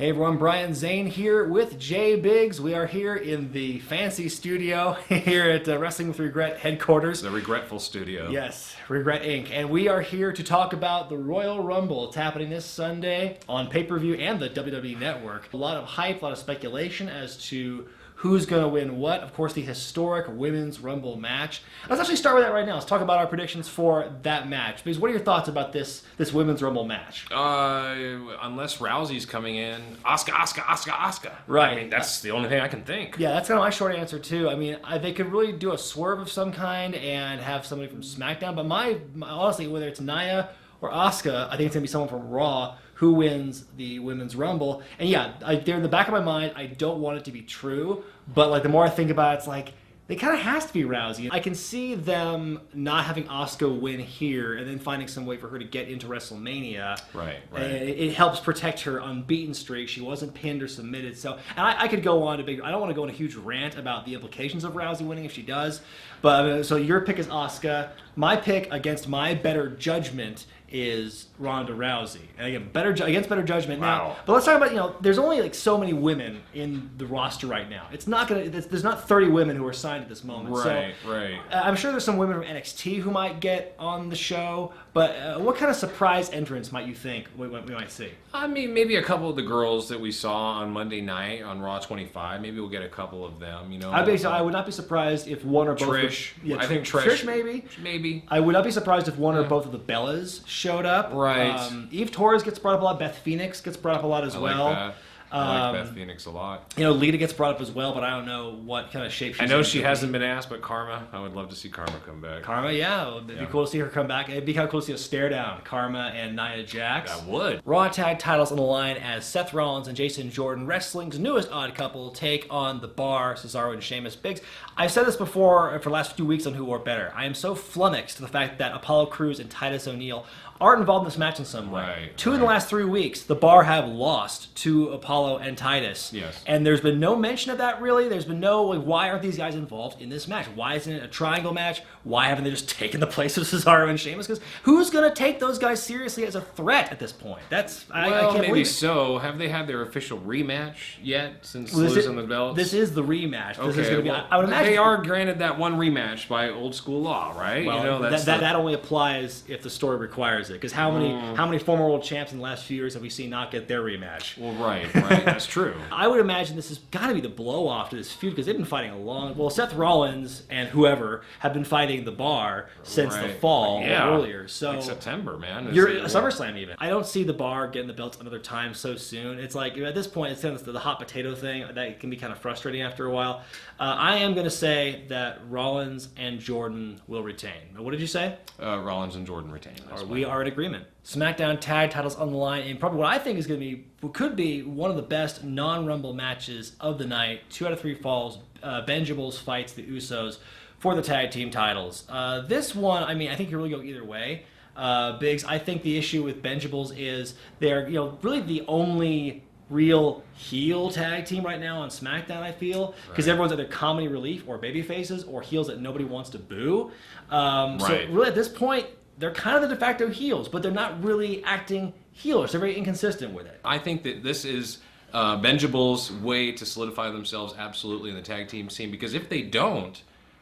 Hey everyone, Brian Zane here with J Biggs. We are here in the fancy studio here at Wrestling with Regret headquarters. The regretful studio. Yes, Wregret Inc. And we are here to talk about the Royal Rumble. It's happening this Sunday on pay-per-view and the WWE Network. A lot of hype, a lot of speculation as to who's going to win what. Of course, the historic Women's Rumble match. Let's actually start with that right now. Let's talk about our predictions for that match. Because what are your thoughts about this Women's Rumble match? Unless Rousey's coming in, Asuka. Right. I mean, that's the only thing I can think. Yeah, that's kind of my short answer too. I mean, they could really do a swerve of some kind and have somebody from SmackDown. But honestly, whether it's Nia or Asuka, I think it's going to be someone from Raw who wins the Women's Rumble. And yeah, they're in the back of my mind. I don't want it to be true, but like the more I think about it, it's like it kind of has to be Rousey. I can see them not having Asuka win here and then finding some way for her to get into WrestleMania. Right. It helps protect her unbeaten streak. She wasn't pinned or submitted. So, and I could go on to I don't want to go on a huge rant about the implications of Rousey winning if she does. But so your pick is Asuka. My pick against my better judgment is Ronda Rousey. And again, against better judgment. Wow. Now, but let's talk about, there's only like so many women in the roster right now. It's not there's not 30 women who are signed at this moment. Right. I'm sure there's some women from NXT who might get on the show, but what kind of surprise entrance might you think we might see? I mean, maybe a couple of the girls that we saw on Monday night on Raw 25. Maybe we'll get a couple of them. I would not be surprised if one or both. Trish. I think Trish maybe. I would not be surprised if one or both of the Bellas showed up. Right. Eve Torres gets brought up a lot. Beth Phoenix gets brought up a lot as well. Like that. I like Beth Phoenix a lot. Lita gets brought up as well, but I don't know what kind of shape she's in. I know she hasn't been asked, but Karma, I would love to see Karma come back. Karma, yeah. It'd be cool to see her come back. It'd be kind of cool to see a stare down. Karma and Nia Jax. That would. Raw tag titles on the line as Seth Rollins and Jason Jordan, wrestling's newest odd couple, take on The Bar, Cesaro and Sheamus. Biggs, I've said this before for the last few weeks on Who Wore Better. I am so flummoxed to the fact that Apollo Crews and Titus O'Neil aren't involved in this match in some way. Two in the last 3 weeks, The Bar have lost to Apollo and Titus. Yes. And there's been no mention of that, really. There's been no, why aren't these guys involved in this match? Why isn't it a triangle match? Why haven't they just taken the place of Cesaro and Sheamus? Because who's going to take those guys seriously as a threat at this point? I can't maybe believe it. so. Have they had their official rematch yet since losing the belts? This is the rematch. Okay, this is going to be. I would imagine they are granted that one rematch by old school law, right? Well, that only applies if the story requires it. Because how many former world champs in the last few years have we seen not get their rematch? Well, right, that's true. I would imagine this has got to be the blow off to this feud because they've been fighting Seth Rollins and whoever have been fighting The Bar since the fall or earlier. So like September, man. SummerSlam even. I don't see The Bar getting the belts another time so soon. It's like at this point it's kind of the hot potato thing that can be kind of frustrating after a while. I am going to say that Rollins and Jordan will retain. What did you say? Rollins and Jordan retain. We are in agreement. SmackDown tag titles on the line, and probably what I think is could be one of the best non-Rumble matches of the night. 2 out of 3 falls. Benja fights the Usos for the tag team titles. This one, I think you really go either way. Biggs, I think the issue with Benja is they're really the only real heel tag team right now on SmackDown, I feel, because everyone's either comedy relief or baby faces or heels that nobody wants to boo. So really at this point, they're kind of the de facto heels, but they're not really acting heelish. They're very inconsistent with it. I think that this is Benja way to solidify themselves absolutely in the tag team scene, because if they don't,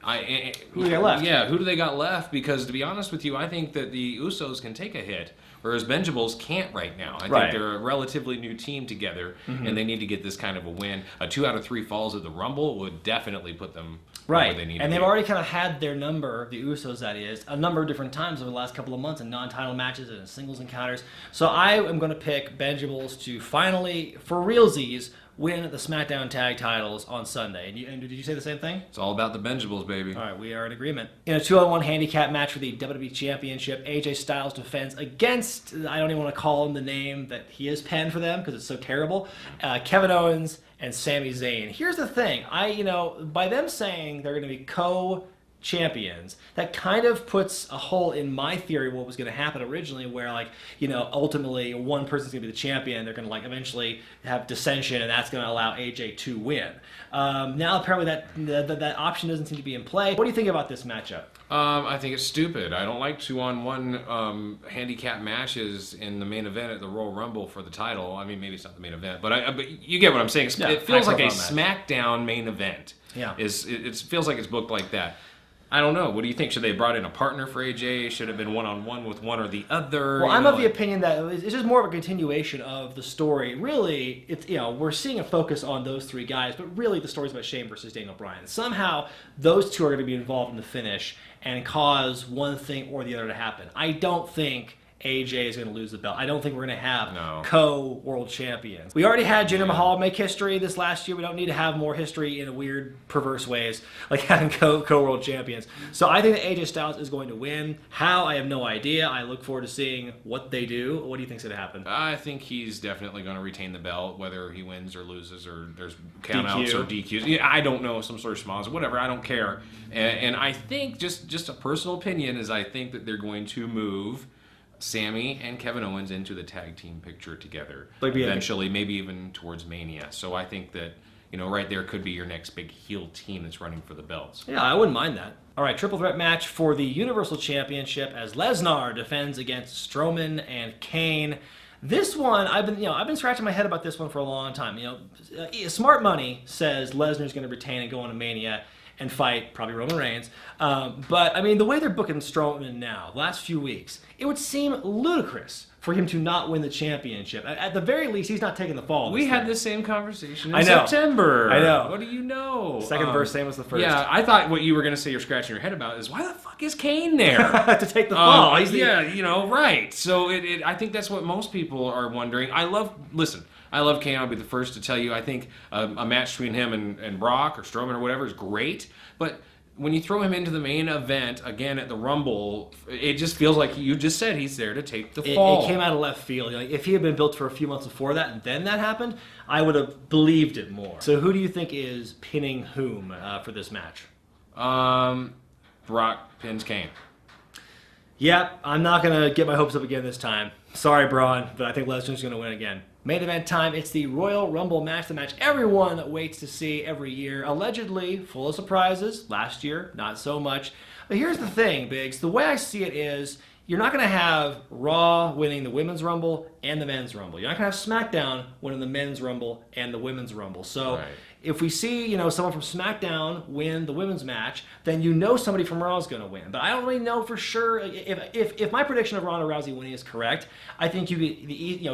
who do they got left? Yeah, who do they got left? Because to be honest with you, I think that the Usos can take a hit, whereas Benja can't right now. I think they're a relatively new team together, and they need to get this kind of a win. 2 out of 3 falls at the Rumble would definitely put them where they need to be. And they've already kind of had their number, the Usos that is, a number of different times over the last couple of months in non-title matches and in singles encounters. So I am going to pick Benja to finally, for realsies, win the SmackDown tag titles on Sunday. And did you say the same thing? It's all about the Benja baby. All right, we are in agreement. In a 2-on-1 handicap match for the WWE Championship, AJ Styles defends against, I don't even want to call him the name that he has penned for them because it's so terrible, Kevin Owens and Sami Zayn. Here's the thing. By them saying they're going to be champions, that kind of puts a hole in my theory of what was going to happen originally, where like, you know, ultimately one person's going to be the champion, they're going to like eventually have dissension, and that's going to allow AJ to win. Now apparently that option doesn't seem to be in play. What do you think about this matchup? I think it's stupid. I don't like 2-on-1 handicap matches in the main event at the Royal Rumble for the title. I mean, maybe it's not the main event, but you get what I'm saying. Yeah, it feels like a SmackDown main event. Yeah, it feels like it's booked like that. I don't know. What do you think? Should they have brought in a partner for AJ? Should it have been one-on-one with one or the other? Well, I'm of the opinion that it's just more of a continuation of the story. Really, it's, you know, we're seeing a focus on those three guys, but really the story's about Shane versus Daniel Bryan. Somehow, those two are going to be involved in the finish and cause one thing or the other to happen. I don't think AJ is going to lose the belt. I don't think we're going to have co-world champions. We already had Jinder Mahal make history this last year. We don't need to have more history in a weird, perverse ways, like having co-world champions. So I think that AJ Styles is going to win. How? I have no idea. I look forward to seeing what they do. What do you think's going to happen? I think he's definitely going to retain the belt, whether he wins or loses, or there's countouts or DQs. Yeah, I don't know, some sort of schmoz, whatever. I don't care. And I think, just a personal opinion, is I think that they're going to move Sammy and Kevin Owens into the tag team picture together eventually, maybe even towards Mania. So I think that, you know, right there could be your next big heel team that's running for the belts. Yeah, I wouldn't mind that. All right, triple threat match for the Universal Championship as Lesnar defends against Strowman and Kane. This one, I've been scratching my head about this one for a long time. You know, smart money says Lesnar's going to retain and go on to Mania and fight probably Roman Reigns. But, I mean, the way they're booking Strowman now, the last few weeks, it would seem ludicrous for him to not win the championship. At the very least, he's not taking the fall. We had the same conversation in September. I know. What do you know? Second verse, same as the first. Yeah, I thought what you were going to say you're scratching your head about is, why the fuck is Kane there? To take the fall. Yeah, you know, right. So I think that's what most people are wondering. I love Kane. I'll be the first to tell you. I think a match between him and Brock or Strowman or whatever is great. But when you throw him into the main event again at the Rumble, it just feels like you just said he's there to take the fall. It came out of left field. Like, if he had been built for a few months before that and then that happened, I would have believed it more. So who do you think is pinning whom for this match? Brock pins Kane. Yep, I'm not going to get my hopes up again this time. Sorry, Braun, but I think Lesnar's going to win again. Main event time, it's the Royal Rumble match, the match everyone waits to see every year. Allegedly full of surprises. Last year, not so much. But here's the thing, Biggs. The way I see it is, you're not going to have Raw winning the Women's Rumble and the Men's Rumble. You're not going to have SmackDown winning the Men's Rumble and the Women's Rumble. So if we see, you know, someone from SmackDown win the women's match, then you know somebody from Raw is going to win. But I don't really know for sure. If my prediction of Ronda Rousey winning is correct, I think you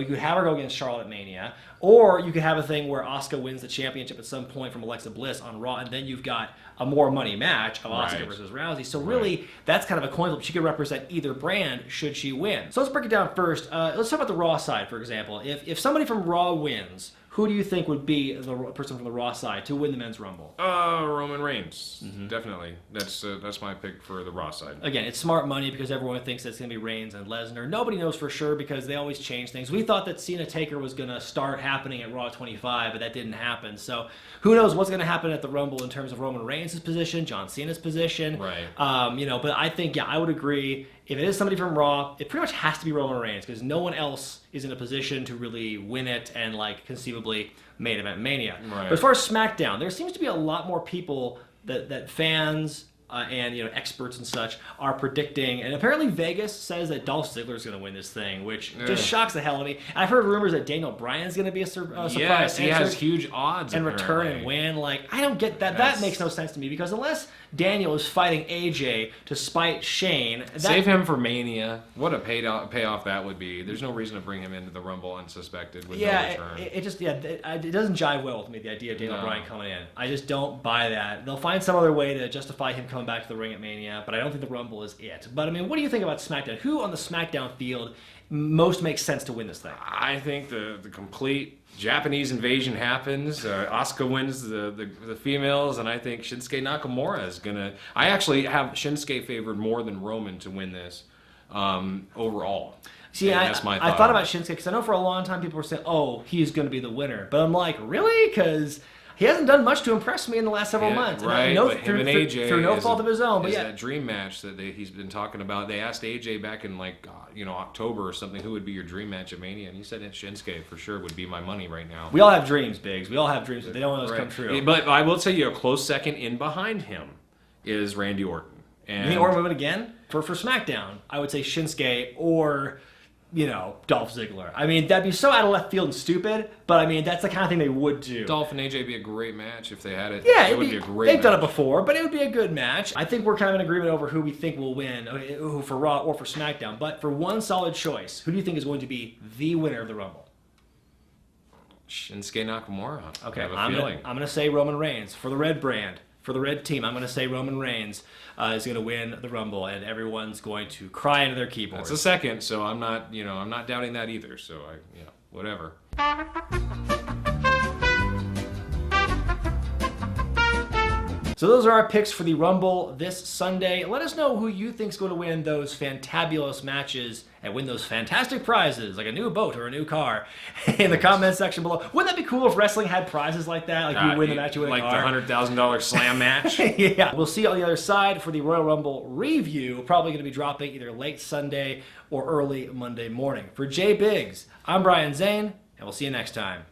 could have her go against Charlotte Mania, or you could have a thing where Asuka wins the championship at some point from Alexa Bliss on Raw, and then you've got a more money match of Asuka versus Rousey. So really, that's kind of a coin flip. She could represent either brand should she win. So let's break it down first. Let's talk about the Raw side, for example. If somebody from Raw wins, who do you think would be the person from the Raw side to win the Men's Rumble? Roman Reigns, definitely. That's my pick for the Raw side. Again, it's smart money because everyone thinks it's going to be Reigns and Lesnar. Nobody knows for sure because they always change things. We thought that Cena Taker was going to start happening at Raw 25, but that didn't happen. So who knows what's going to happen at the Rumble in terms of Roman Reigns' position, John Cena's position. Right. But I think, I would agree. If it is somebody from Raw, it pretty much has to be Roman Reigns because no one else is in a position to really win it and, like, conceivably main event Mania. Right. But as far as SmackDown, there seems to be a lot more people that fans and experts and such are predicting, and apparently Vegas says that Dolph Ziggler is going to win this thing, which just shocks the hell out of me. I've heard rumors that Daniel Bryan is going to be a surprise. Yes, he has huge odds and return and win. Like, I don't get that. That makes no sense to me because unless Daniel is fighting AJ to spite Shane, save him for Mania. What a payoff that would be. There's no reason to bring him into the Rumble unsuspected with no return. It doesn't jive well with me, the idea of Daniel Bryan coming in. I just don't buy that. They'll find some other way to justify him coming back to the ring at Mania, but I don't think the Rumble is it. But I mean, what do you think about SmackDown? Who on the SmackDown field most makes sense to win this thing? I think the complete Japanese invasion happens. Asuka wins the females, and I think Shinsuke Nakamura is gonna. I actually have Shinsuke favored more than Roman to win this overall. See, that's my thought. I thought about Shinsuke because I know for a long time people were saying, "Oh, he's going to be the winner," but I'm like, really? Because He hasn't done much to impress me in the last several months. Right, but him and AJ through no fault of his own. But that dream match that he's been talking about. They asked AJ back in October or something, who would be your dream match at Mania, and he said Shinsuke for sure would be my money right now. We all have dreams, Biggs. We all have dreams, but they don't always come true. But I will tell you, a close second in behind him is Randy Orton. And you think Orton would win again for SmackDown? I would say Shinsuke or Dolph Ziggler. I mean, that'd be so out of left field and stupid, but I mean, that's the kind of thing they would do. Dolph and AJ would be a great match if they had it. Yeah, it would be a great match. They've done it before, but it would be a good match. I think we're kind of in agreement over who we think will win, who for Raw or for SmackDown. But for one solid choice, who do you think is going to be the winner of the Rumble? Shinsuke Nakamura. Okay, I'm going to say Roman Reigns for the red brand. For the red team, I'm going to say Roman Reigns is going to win the Rumble, and everyone's going to cry into their keyboards. That's a second, so I'm not doubting that either. So whatever. So those are our picks for the Rumble this Sunday. Let us know who you think's going to win those fantabulous matches and win those fantastic prizes, like a new boat or a new car, in the comments section below. Wouldn't that be cool if wrestling had prizes like that? Like you win the match, you win a car. Like the $100,000 slam match? Yeah. We'll see you on the other side for the Royal Rumble review. Probably going to be dropping either late Sunday or early Monday morning. For J Biggs, I'm Brian Zane, and we'll see you next time.